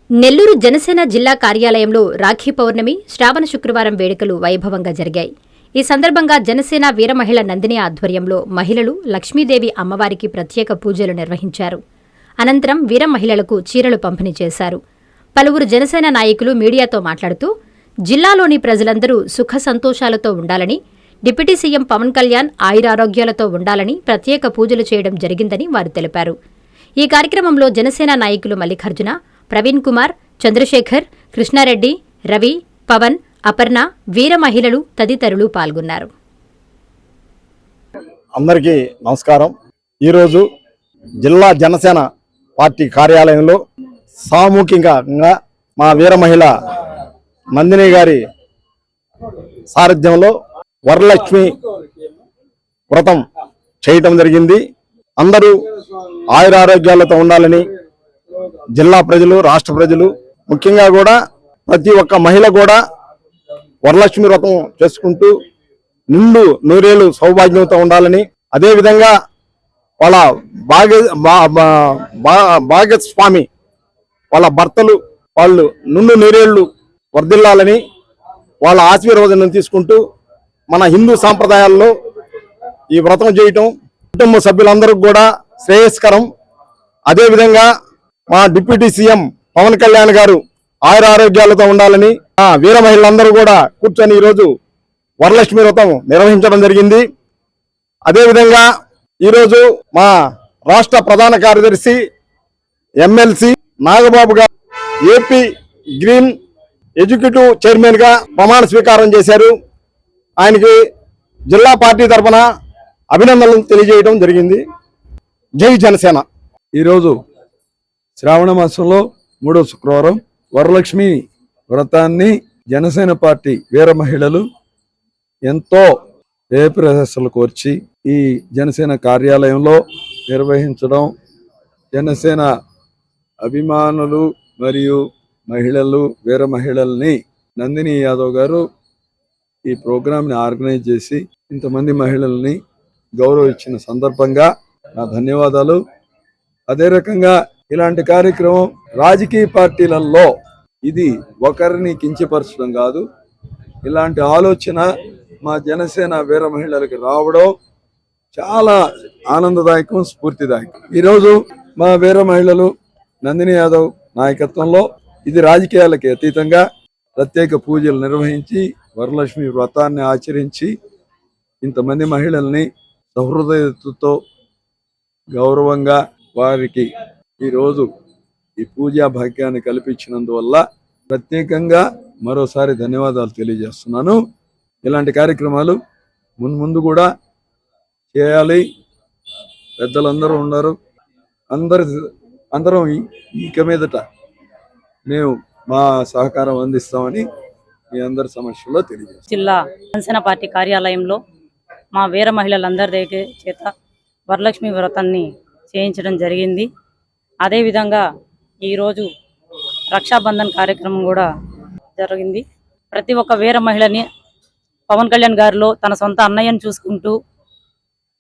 నెల్లూరు జనసేన జిల్లా కార్యాలయంలో రాఖీ పౌర్ణమి, శ్రావణ శుక్రవారం వేడుకలు వైభవంగా జరిగాయి. ఈ సందర్భంగా జనసేన వీర మహిళ నందిని ఆధ్వర్యంలో మహిళలు లక్ష్మీదేవి అమ్మవారికి ప్రత్యేక పూజలు నిర్వహించారు. అనంతరం వీర మహిళలకు చీరలు పంపిణీ చేశారు. పలువురు జనసేన నాయకులు మీడియాతో మాట్లాడుతూ జిల్లాలోని ప్రజలందరూ సుఖ సంతోషాలతో ఉండాలని, డిప్యూటీ సీఎం పవన్ కళ్యాణ్ ఆయురారోగ్యాలతో ఉండాలని ప్రత్యేక పూజలు చేయడం జరిగిందని వారు తెలిపారు. ఈ కార్యక్రమంలో జనసేన నాయకులు మల్లికార్జున, ప్రవీణ్ కుమార్, చంద్రశేఖర్, కృష్ణారెడ్డి, రవి, పవన్, అపర్ణ, వీర మహిళలు తదితరులు పాల్గొన్నారు. అందరికీ నమస్కారం. ఈరోజు జిల్లా జనసేన పార్టీ కార్యాలయంలో సామూహికంగా మా వీర మహిళ నందిని గారి సారథ్యంలో వరలక్ష్మి వ్రతం చేయటం జరిగింది. అందరూ ఆయురారోగ్యాలతో ఉండాలని జిల్లా ప్రజలు, రాష్ట్ర ప్రజలు, ముఖ్యంగా కూడా ప్రతి ఒక్క మహిళ కూడా వరలక్ష్మి వ్రతం చేసుకుంటూ నిండు నూరేళ్లు సౌభాగ్యంతో ఉండాలని, అదేవిధంగా వాళ్ళ భాగస్వామి వాళ్ళ భర్తలు వాళ్ళు నిండు నూరేళ్లు వర్ధిల్లాలని వాళ్ళ ఆశీర్వాదం తీసుకుంటూ మన హిందూ సాంప్రదాయాల్లో ఈ వ్రతం చేయటం కుటుంబ సభ్యులందరికీ కూడా శ్రేయస్కరం. అదేవిధంగా మా డిప్యూటీ సీఎం పవన్ కళ్యాణ్ గారు ఆయురారోగ్యాలతో ఉండాలని వీర మహిళలందరూ కూడా కూర్చొని ఈరోజు వరలక్ష్మి వ్రతం నిర్వహించడం జరిగింది. అదేవిధంగా ఈరోజు మా రాష్ట్ర ప్రధాన కార్యదర్శి ఎమ్మెల్సీ నాగబాబు గారు ఏపీ గ్రీన్ ఎగ్జిక్యూటివ్ చైర్మన్ గా ప్రమాణ స్వీకారం చేశారు. ఆయనకి జిల్లా పార్టీ తరఫున అభినందనలు తెలియజేయడం జరిగింది. జై జనసేన. ఈరోజు శ్రావణ మాసంలో 3వ శుక్రవారం వరలక్ష్మి వ్రతాన్ని జనసేన పార్టీ వీర మహిళలు ఎంతో ప్రశంసలు కోర్చి ఈ జనసేన కార్యాలయంలో నిర్వహించడం, జనసేన అభిమానులు మరియు మహిళలు, వీర మహిళల్ని నందిని యాదవ్ గారు ఈ ప్రోగ్రాంని ఆర్గనైజ్ చేసి ఇంతమంది మహిళల్ని గౌరవించిన సందర్భంగా నా ధన్యవాదాలు. అదే రకంగా ఇలాంటి కార్యక్రమం రాజకీయ పార్టీలలో ఇది ఒకరిని కించపరచడం కాదు. ఇలాంటి ఆలోచన మా జనసేన వీర మహిళలకు రావడం చాలా ఆనందదాయకం, స్ఫూర్తిదాయకం. ఈరోజు మా వీర మహిళలు నందిని యాదవ్ నాయకత్వంలో ఇది రాజకీయాలకి అతీతంగా ప్రత్యేక పూజలు నిర్వహించి వరలక్ష్మి వ్రతాన్ని ఆచరించి ఇంతమంది మహిళల్ని సహృదయతతో గౌరవంగా వారికి ఈరోజు ఈ పూజా భాగ్యాన్ని కల్పించినందువల్ల ప్రత్యేకంగా మరోసారి ధన్యవాదాలు తెలియజేస్తున్నాను. ఇలాంటి కార్యక్రమాలు ముందు కూడా చేయాలి. పెద్దలందరూ ఉన్నారు. అందరం ఇక మీదట మేము మా సహకారం అందిస్తామని మీ అందరి సమక్షంలో తెలియజేస్తాం. జిల్లా జనసేన పార్టీ కార్యాలయంలో మా వీర మహిళలందరి దగ్గర చేత వరలక్ష్మి వ్రతాన్ని చేయించడం జరిగింది. అదేవిధంగా ఈరోజు రక్షాబంధన్ కార్యక్రమం కూడా జరిగింది. ప్రతి ఒక్క వీర మహిళని పవన్ కళ్యాణ్ గారిలో తన సొంత అన్నయ్యను చూసుకుంటూ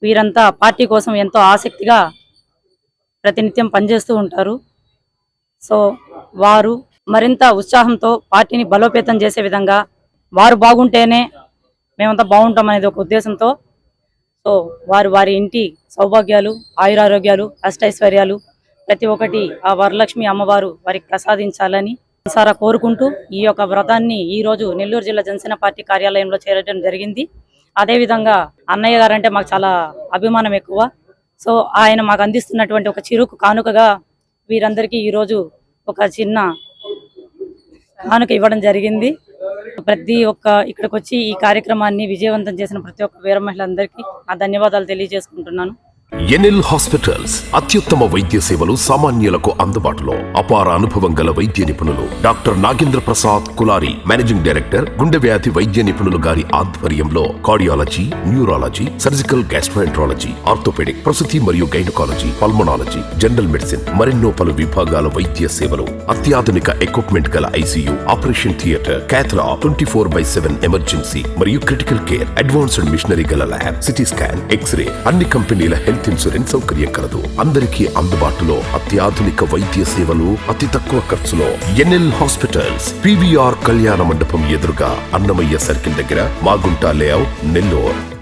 వీరంతా పార్టీ కోసం ఎంతో ఆసక్తిగా ప్రతినిత్యం పనిచేస్తూ ఉంటారు. సో వారు మరింత ఉత్సాహంతో పార్టీని బలోపేతం చేసే విధంగా వారు బాగుంటేనే మేమంతా బాగుంటాం అనేది ఒక ఉద్దేశంతో సో వారి ఇంటి సౌభాగ్యాలు, ఆయురారోగ్యాలు, అష్టైశ్వర్యాలు ప్రతి ఒక్కటి ఆ వరలక్ష్మి అమ్మవారు వారికి ప్రసాదించాలని సారా కోరుకుంటూ ఈ యొక్క వ్రతాన్ని ఈ రోజు నెల్లూరు జిల్లా జనసేన పార్టీ కార్యాలయంలో చేరడం జరిగింది. అదేవిధంగా అన్నయ్య గారంటే మాకు చాలా అభిమానం ఎక్కువ. సో ఆయన మాకు అందిస్తున్నటువంటి ఒక చిరుకు కానుకగా వీరందరికీ ఈరోజు ఒక చిన్న కానుక ఇవ్వడం జరిగింది. ప్రతి ఒక్క ఇక్కడికి వచ్చి ఈ కార్యక్రమాన్ని విజయవంతం చేసిన ప్రతి ఒక్క వీర మహిళలందరికీ నా ధన్యవాదాలు తెలియజేసుకుంటున్నాను. ఎన్ఎల్ హాస్పిటల్స్ అత్యుత్తమ వైద్య సేవలు సామాన్యులకు అందుబాటులో. అపార అనుభవం గల వైద్య నిపుణులు doctor Nagendra Prasad Kulari, managing director, గుండె వ్యాధి వైద్య నిపుణులు గారి ఆధ్వర్యంలో cardiology, neurology, surgical gastroenterology, orthopaedic, ప్రసూతి మరియు గైనకాలజీ, పల్మనాలజీ, జనరల్ మెడిసిన్ మరెన్నో పలు విభాగాల వైద్య సేవలు. అత్యాధునిక ఎక్విప్మెంట్ గల ఐసీయూ, ఆపరేషన్ థియేటర్, క్యాథ్లా, 24/7 ఎమర్జెన్సీ మరియు క్రిటికల్ కేర్, అడ్వాన్స్డ్ మిషనరీ గల ల్యాబ్, సిటీ స్కాన్, ఎక్స్రే, అన్ని కంపెనీల హెల్త్ హెల్త్ ఇన్సూరెన్స్ సౌకర్యం కలదు. అందరికీ అందుబాటులో అత్యాధునిక వైద్య సేవలు అతి తక్కువ ఖర్చులో. ఎన్ఎల్ హాస్పిటల్స్, PVR కళ్యాణ మండపం ఎదురుగా, అన్నమయ్య సర్కిల్ దగ్గర, మాగుంట లేఅవుట్, నెల్లూరు.